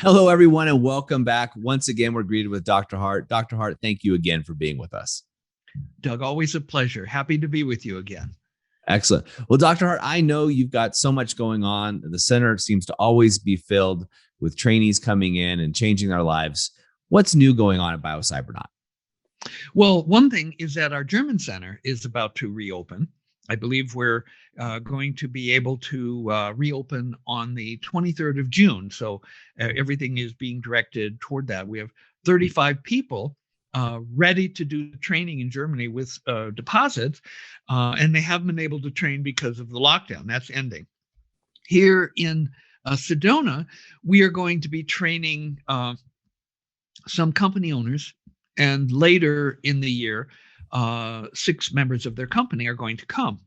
Hello, everyone, and welcome back. Once again, we're greeted with Dr. Hart. Dr. Hart, thank you again for being with us. Doug, always a pleasure. Happy to be with you again. Excellent. Well, Dr. Hart, I know you've got so much going on. The center seems to always be filled with trainees coming in and changing their lives. What's new going on at Biocybernaut? Well, one thing is that our German center is about to reopen. I believe we're going to be able to reopen on the 23rd of June. So everything is being directed toward that. We have 35 people ready to do training in Germany with deposits, and they haven't been able to train because of the lockdown. That's ending. Here in Sedona, we are going to be training some company owners, and later in the year, 6 members of their company are going to come.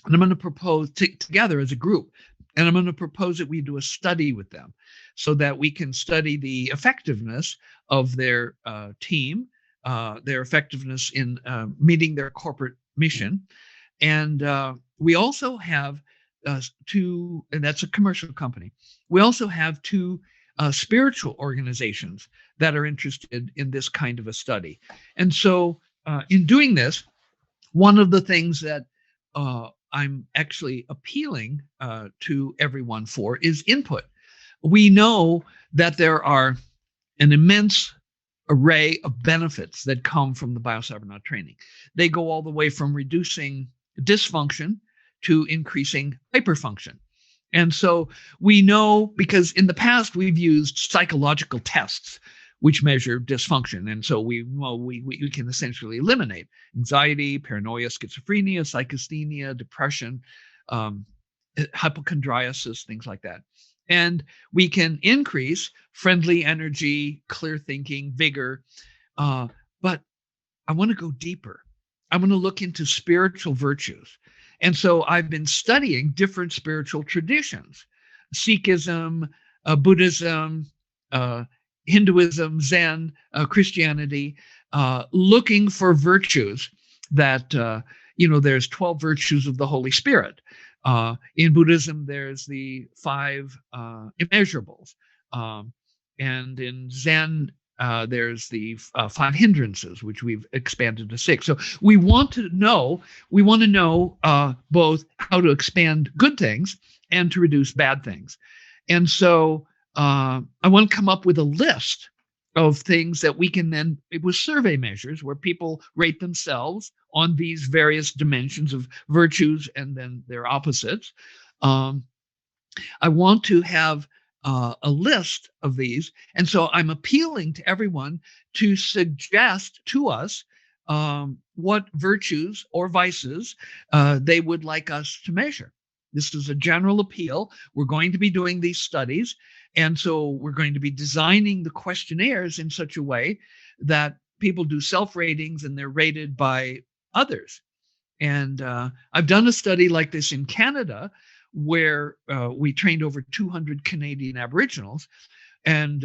And I'm going to propose together as a group, and I'm going to propose that we do a study with them so that we can study the effectiveness of their team, their effectiveness in meeting their corporate mission. And we also have 2, and that's a commercial company. We also have 2 spiritual organizations that are interested in this kind of a study. And so in doing this, one of the things that I'm actually appealing to everyone for is input. We know that there are an immense array of benefits that come from the Biocybernaut training. They go all the way from reducing dysfunction to increasing hyperfunction. And so we know, because in the past we've used psychological tests which measure dysfunction. And so we can essentially eliminate anxiety, paranoia, schizophrenia, psychasthenia, depression, hypochondriasis, things like that. And we can increase friendly energy, clear thinking, vigor. But I want to go deeper. I want to look into spiritual virtues. And so I've been studying different spiritual traditions, Sikhism, Buddhism, Hinduism, Zen, Christianity, looking for virtues that, there's 12 virtues of the Holy Spirit. In Buddhism, there's the 5 immeasurables. And in Zen, there's the 5 hindrances, which we've expanded to 6. So we want to know both how to expand good things and to reduce bad things. And so I want to come up with a list of things that we can then, with survey measures where people rate themselves on these various dimensions of virtues and then their opposites. I want to have a list of these. And so I'm appealing to everyone to suggest to us what virtues or vices they would like us to measure. This is a general appeal. We're going to be doing these studies. And so we're going to be designing the questionnaires in such a way that people do self-ratings and they're rated by others. And I've done a study like this in Canada where we trained over 200 Canadian Aboriginals. And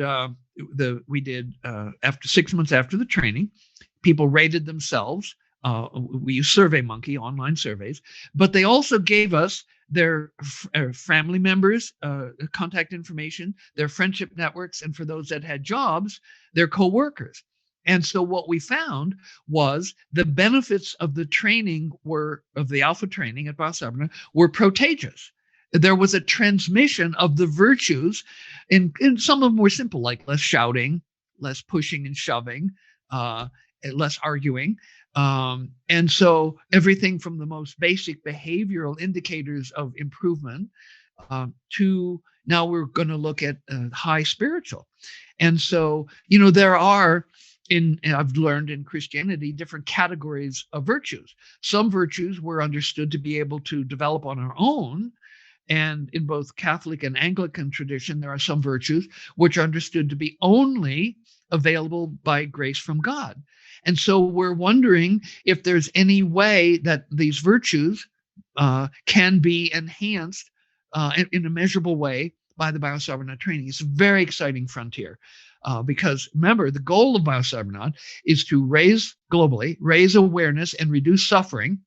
we did, after 6 months after the training, people rated themselves. We use SurveyMonkey, online surveys, but they also gave us their family members, contact information, their friendship networks, and for those that had jobs, their co-workers. And so what we found was the benefits of the training of the Alpha training at Biocybernaut were protagious. There was a transmission of the virtues, and some of them were simple, like less shouting, less pushing and shoving, less arguing. And so everything from the most basic behavioral indicators of improvement to now we're going to look at high spiritual. And so, there are, I've learned in Christianity, different categories of virtues. Some virtues were understood to be able to develop on our own. And in both Catholic and Anglican tradition, there are some virtues which are understood to be only available by grace from God. And so we're wondering if there's any way that these virtues can be enhanced in a measurable way by the Biocybernaut training. It's a very exciting frontier because remember, the goal of Biocybernaut is to raise awareness and reduce suffering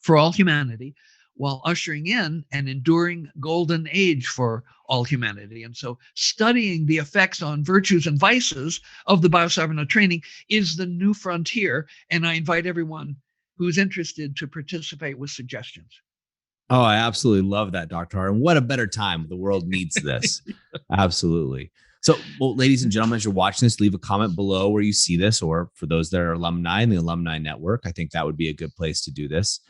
for all humanity while ushering in an enduring golden age for all humanity. And so studying the effects on virtues and vices of the Biocybernaut training is the new frontier. And I invite everyone who's interested to participate with suggestions. Oh, I absolutely love that, Dr. Hart. And what a better time. The world needs this. Absolutely. So, well, ladies and gentlemen, as you're watching this, leave a comment below where you see this, or for those that are alumni in the Alumni Network, I think that would be a good place to do this.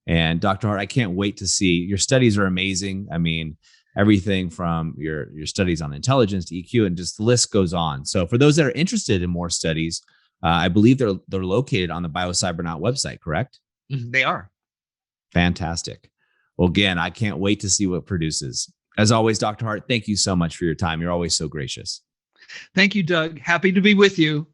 And Dr. Hart, I can't wait to see your studies are amazing. I mean, everything from your studies on intelligence to EQ, and just the list goes on. So for those that are interested in more studies, I believe they're located on the Biocybernaut website, correct? They are. Fantastic. Well, again, I can't wait to see what produces. As always, Dr. Hart, thank you so much for your time. You're always so gracious. Thank you, Doug. Happy to be with you.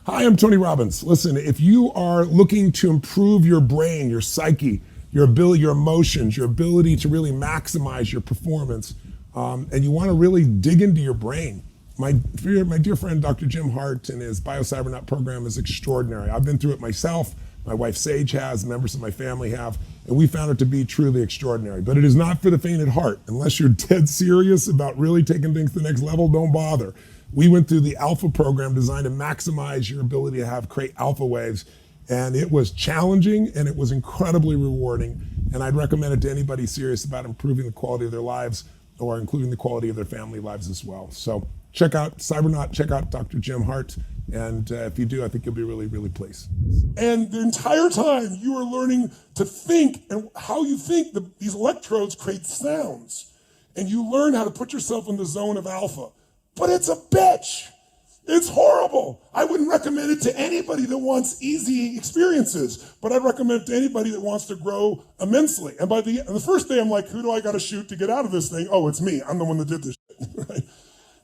Hi, I'm Tony Robbins. Listen, if you are looking to improve your brain, your psyche, your ability, your emotions, your ability to really maximize your performance, and you want to really dig into your brain, my dear friend, Dr. Jim Hart, and his Biocybernaut program is extraordinary. I've been through it myself. My wife Sage has, members of my family have, and we found it to be truly extraordinary. But it is not for the faint at heart. Unless you're dead serious about really taking things to the next level, don't bother. We went through the Alpha program designed to maximize your ability to create alpha waves. And it was challenging and it was incredibly rewarding. And I'd recommend it to anybody serious about improving the quality of their lives, or including the quality of their family lives as well. So check out Cybernaut, check out Dr. Jim Hart. And if you do, I think you'll be really, really pleased. And the entire time you are learning to think, and how you think these electrodes create sounds. And you learn how to put yourself in the zone of alpha. But it's a bitch. It's horrible. I wouldn't recommend it to anybody that wants easy experiences, but I'd recommend it to anybody that wants to grow immensely. And by the first day, I'm like, who do I got to shoot to get out of this thing? Oh, it's me. I'm the one that did this shit. Right?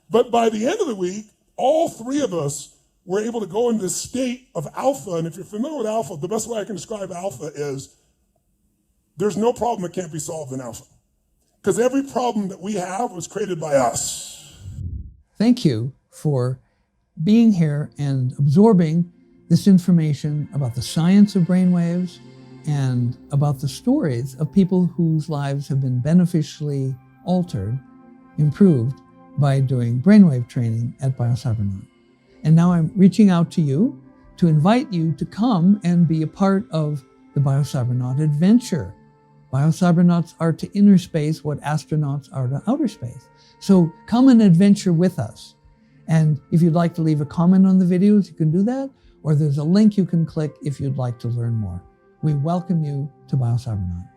But by the end of the week, all three of us were able to go into this state of alpha. And if you're familiar with alpha, the best way I can describe alpha is there's no problem that can't be solved in alpha. Because every problem that we have was created by us. Thank you for being here and absorbing this information about the science of brainwaves and about the stories of people whose lives have been beneficially altered, improved by doing brainwave training at Biocybernaut. And now I'm reaching out to you to invite you to come and be a part of the Biocybernaut adventure. Biocybernauts are to inner space what astronauts are to outer space. So come and adventure with us. And if you'd like to leave a comment on the videos, you can do that, or there's a link you can click if you'd like to learn more. We welcome you to Biocybernaut.